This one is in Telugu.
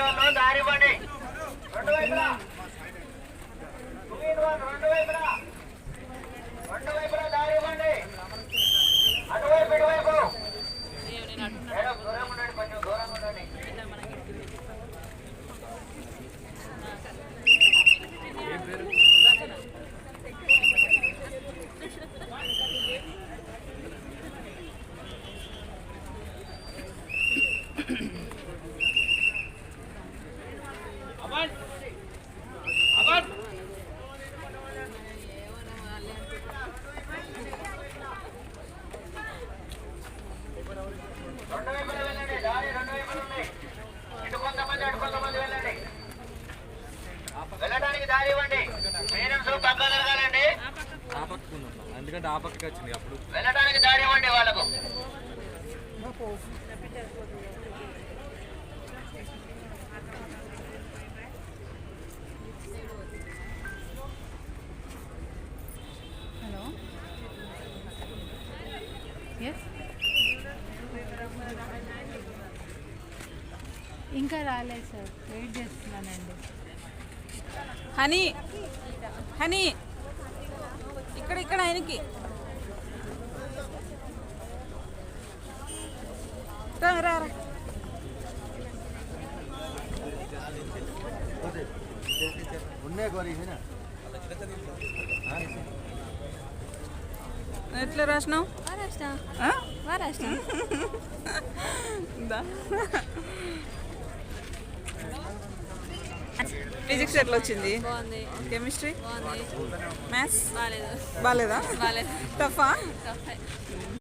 వచ్చేటోళ్ళు దారి ఇవ్వండి. రెండు వైపులా రెండు వైపులా దారి ఇవ్వండి. అటువైపు ఇటువైపు మేడం దూరంగా ఉండండి, కొంచెం దూరంగా ఉండండి. రెండు వైపులా వెళ్ళండి, దారి రెండు వైపులు ఉన్నాయి. ఇటు కొంతమంది అటు కొంతమంది వెళ్ళండి. వెళ్ళడానికి దారి ఇవ్వండి. పేరెంట్స్ పక్క జరగాలండి. ఎందుకంటే ఆ పక్కకి వచ్చింది అప్పుడు వెళ్ళడానికి దారి ఇవ్వండి వాళ్ళకు. హలో ఎస్ ఇంకా రాలేదు సార్, వెయిట్ చేస్తున్నానండి. హనీ హనీ ఇక్కడ ఇక్కడ ఆయనకి రా రా రా. ఎట్లా రాసినావు? ఫిజిక్స్ ఎట్లా వచ్చింది? కెమిస్ట్రీ, మ్యాథ్స్ బాగాలేదా? టఫా?